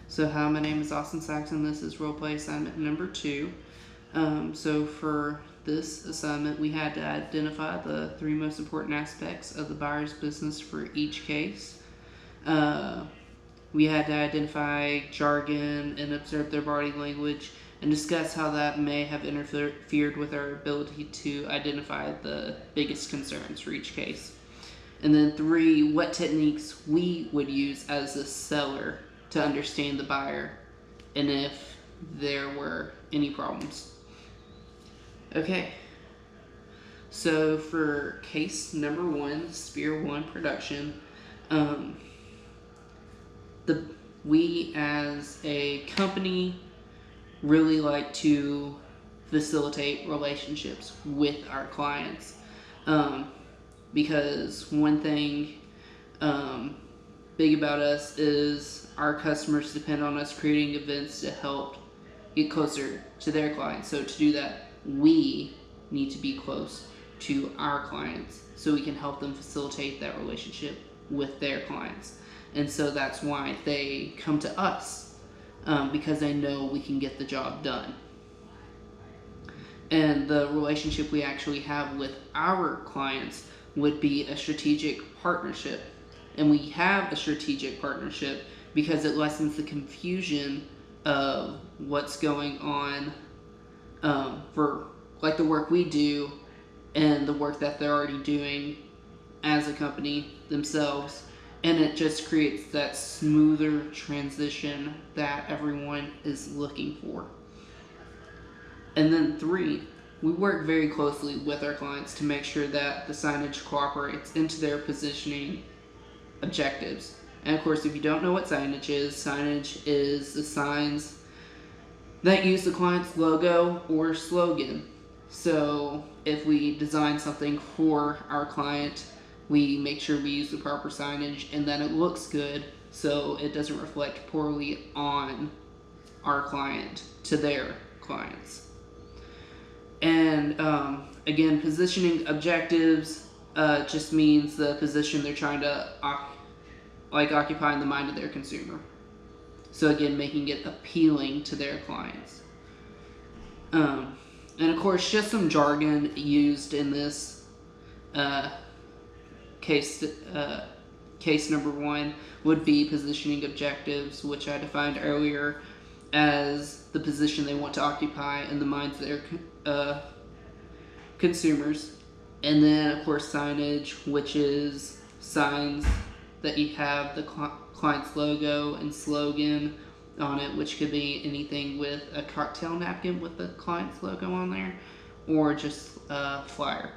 So hi, my name is Austin Saxon. This is roleplay assignment number 2. So for this assignment, we had to identify the 3 most important aspects of the buyer's business for each case. We had to identify jargon and observe their body language and discuss how that may have interfered with our ability to identify the biggest concerns for each case. And then 3, what techniques we would use as a seller to understand the buyer and if there were any problems. Okay, so for case number 1, Sphere 1 production, we as a company really like to facilitate relationships with our clients, because one thing big about us is our customers depend on us creating events to help get closer to their clients. So to do that, we need to be close to our clients so we can help them facilitate that relationship with their clients. And so that's why they come to us, because they know we can get the job done. And the relationship we actually have with our clients would be a strategic partnership. And we have a strategic partnership because it lessens the confusion of what's going on for like the work we do and the work that they're already doing as a company themselves. And it just creates that smoother transition that everyone is looking for. And then 3, we work very closely with our clients to make sure that the signage cooperates into their positioning objectives. And of course, if you don't know what signage is the signs that use the client's logo or slogan. So if we design something for our client, we make sure we use the proper signage and that it looks good so it doesn't reflect poorly on our client to their clients. And again, positioning objectives just means the position they're trying to occupy in the mind of their consumer. So again, making it appealing to their clients. And of course, just some jargon used in this case number 1 would be positioning objectives, which I defined earlier as the position they want to occupy in the minds of their consumers. And then, of course, signage, which is signs that you have the client's logo and slogan on it, which could be anything with a cocktail napkin with the client's logo on there, or just a flyer.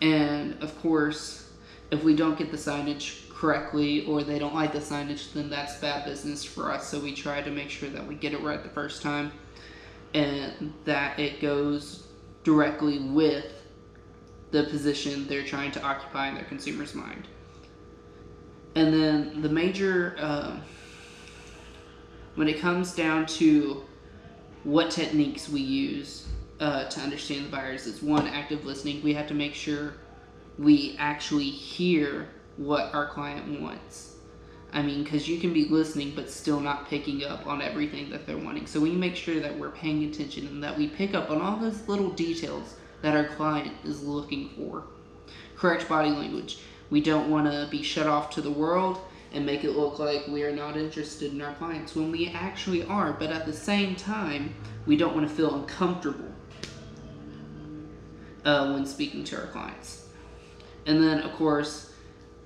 And of course, if we don't get the signage correctly or they don't like the signage, then that's bad business for us. So we try to make sure that we get it right the first time and that it goes directly with the position they're trying to occupy in their consumer's mind. And then the major, when it comes down to what techniques we use to understand the buyers, is 1, active listening. We have to make sure we actually hear what our client wants. I mean, because you can be listening but still not picking up on everything that they're wanting. So we make sure that we're paying attention and that we pick up on all those little details that our client is looking for. Correct body language. We don't want to be shut off to the world and make it look like we are not interested in our clients when we actually are, but at the same time, we don't want to feel uncomfortable when speaking to our clients. And then, of course,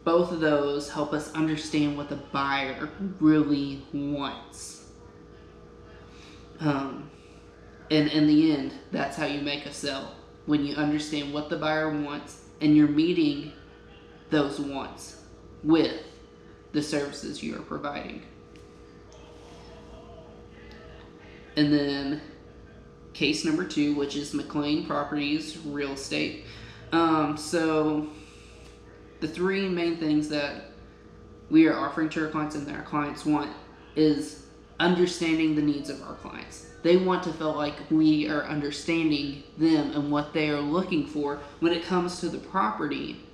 both of those help us understand what the buyer really wants. And in the end, that's how you make a sale. When you understand what the buyer wants and you're meeting those wants with the services you are providing. And then case number 2, which is McLean Properties Real Estate. So the 3 main things that we are offering to our clients and that our clients want is understanding the needs of our clients. They want to feel like we are understanding them and what they are looking for when it comes to the property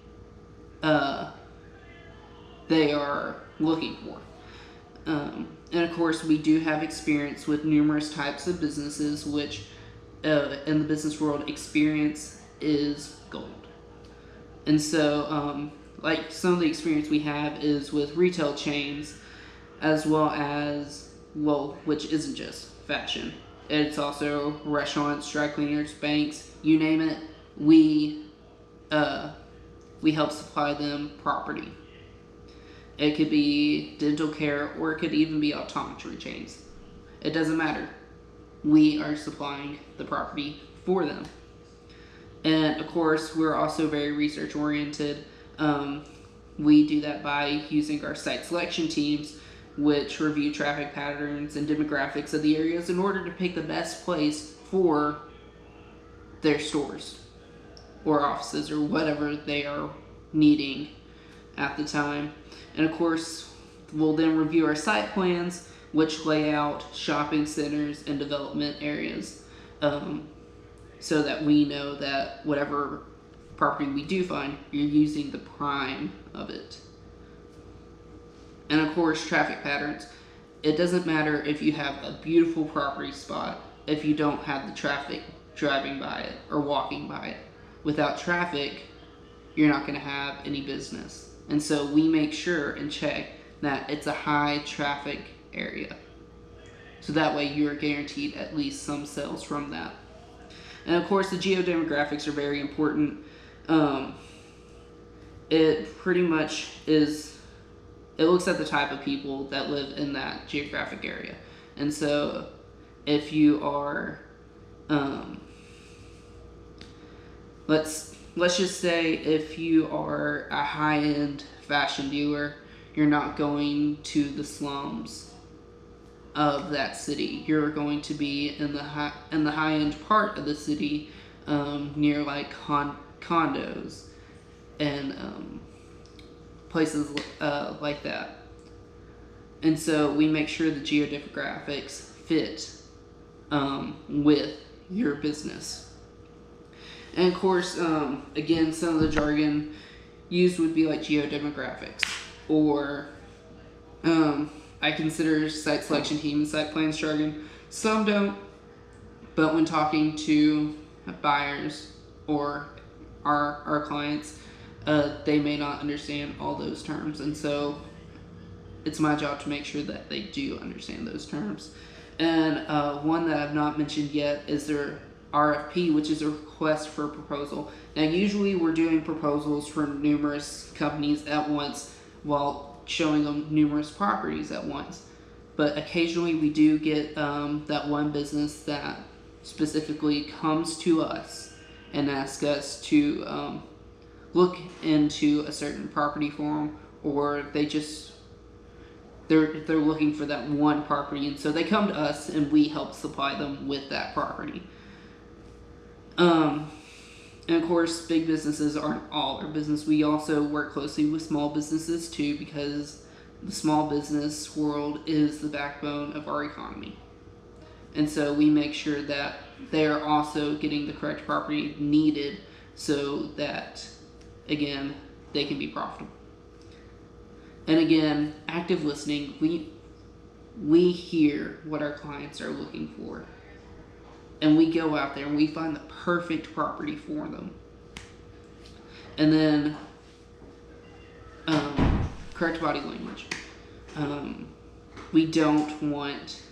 they are looking for. And of course, we do have experience with numerous types of businesses, which in the business world, experience is gold. And so, like some of the experience we have is with retail chains, as well as, well, which isn't just fashion. It's also restaurants, dry cleaners, banks, you name it. We help supply them property. It could be dental care, or it could even be optometry chains. It doesn't matter. We are supplying the property for them. And of course, we're also very research oriented. We do that by using our site selection teams, which review traffic patterns and demographics of the areas in order to pick the best place for their stores or offices or whatever they are needing at the time. And of course, we'll then review our site plans, which lay out shopping centers and development areas, so that we know that whatever property we do find, you're using the prime of it. And of course, traffic patterns. It doesn't matter if you have a beautiful property spot if you don't have the traffic driving by it or walking by it. Without traffic, you're not going to have any business. And so we make sure and check that it's a high traffic area. So that way you're guaranteed at least some sales from that. And of course, the geodemographics are very important. It pretty much is, it looks at the type of people that live in that geographic area. And so if you are, let's just say if you are a high-end fashion dealer, you're not going to the slums of that city. You're going to be in the high-end part of the city, near like condos and places like that. And so we make sure the geodemographics fit with your business. And of course, again, some of the jargon used would be like geodemographics, or I consider site selection team and site plans jargon. Some don't, but when talking to buyers or our clients, they may not understand all those terms, and so it's my job to make sure that they do understand those terms. And one that I've not mentioned yet is their RFP, which is a request for a proposal. Now, usually we're doing proposals for numerous companies at once while showing them numerous properties at once. But occasionally we do get that one business that specifically comes to us and asks us to look into a certain property for them, or they're looking for that one property, and so they come to us and we help supply them with that property. And of course, big businesses aren't all our business. We also work closely with small businesses too, because the small business world is the backbone of our economy. And so we make sure that they are also getting the correct property needed so that, again, they can be profitable. And again, active listening, we hear what our clients are looking for. And we go out there and we find the perfect property for them. And then, correct body language. We don't want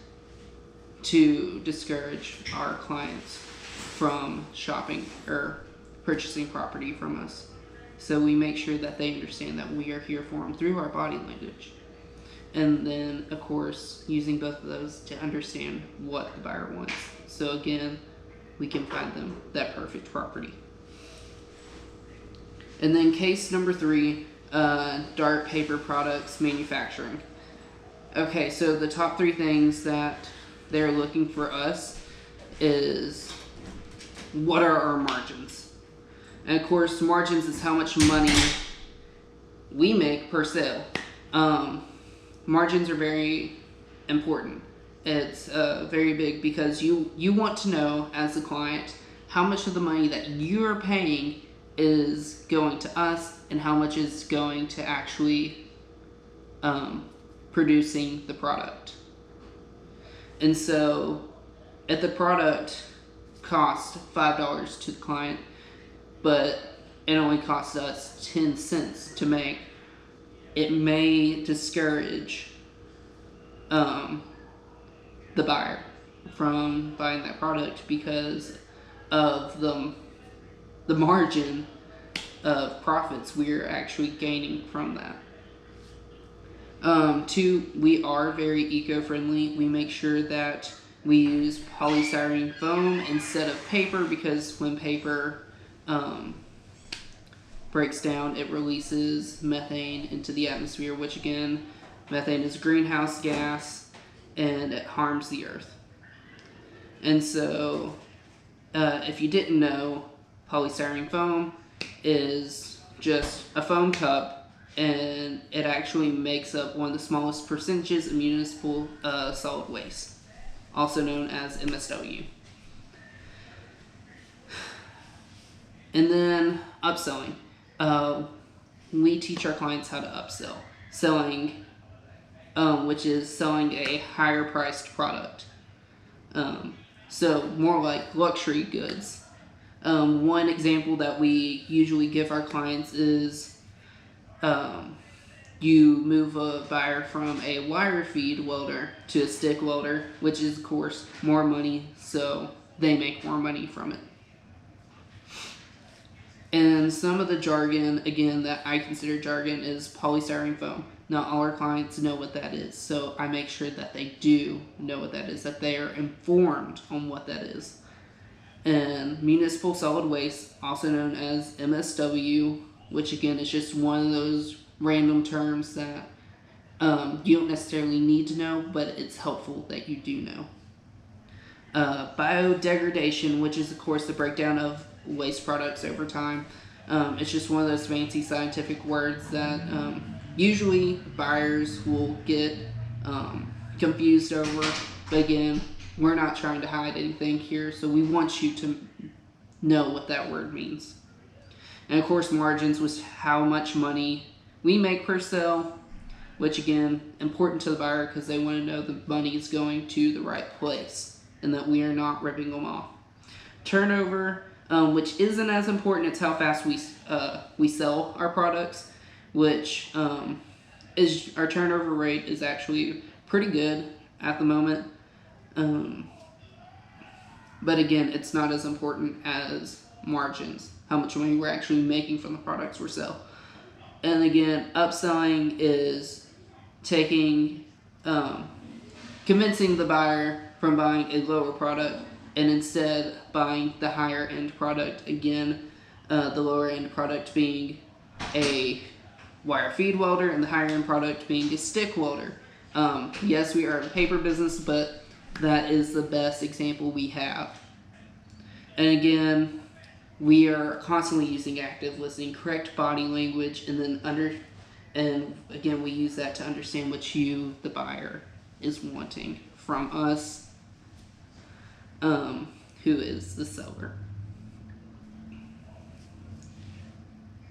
to discourage our clients from shopping or purchasing property from us. So we make sure that they understand that we are here for them through our body language. And then, of course, using both of those to understand what the buyer wants. So again, we can find them that perfect property. And then case number 3, Dart Paper Products Manufacturing. Okay, so the top 3 things that they're looking for us is, what are our margins? And of course, margins is how much money we make per sale. Margins are very important. It's very big, because you want to know as a client how much of the money that you're paying is going to us and how much is going to actually producing the product. And so if the product cost $5 to the client, but it only costs us 10 cents to make, it may discourage the buyer from buying that product because of the margin of profits we're actually gaining from that. Two, we are very eco-friendly. We make sure that we use polystyrene foam instead of paper, because when paper breaks down, it releases methane into the atmosphere, which again, methane is a greenhouse gas and it harms the earth. And so, if you didn't know, polystyrene foam is just a foam cup, and it actually makes up one of the smallest percentages of municipal solid waste, also known as MSW. And then upselling. We teach our clients how to upsell. Selling, which is selling a higher priced product. So more like luxury goods. One example that we usually give our clients is you move a buyer from a wire feed welder to a stick welder, which is of course more money, so they make more money from it. And some of the jargon, again, that I consider jargon is polystyrene foam. Not all our clients know what that is, so I make sure that they do know what that is, that they are informed on what that is. And municipal solid waste, also known as MSW, which again is just one of those random terms that you don't necessarily need to know, but it's helpful that you do know. Biodegradation, which is of course the breakdown of waste products over time. It's just one of those fancy scientific words that usually buyers will get confused over, but again, we're not trying to hide anything here, so we want you to know what that word means. And of course, margins was how much money we make per sale, which again, important to the buyer because they want to know the money is going to the right place and that we are not ripping them off. Turnover, which isn't as important, it's how fast we sell our products, which is our turnover rate is actually pretty good at the moment. But again, it's not as important as margins, how much money we're actually making from the products we sell. And again, upselling is taking, convincing the buyer from buying a lower product and instead buying the higher end product. Again, the lower end product being a wire feed welder and the higher end product being a stick welder. Yes, we are a paper business, but that is the best example we have. And again, we are constantly using active listening, correct body language, and then again, we use that to understand what you, the buyer, is wanting from us, who is the seller.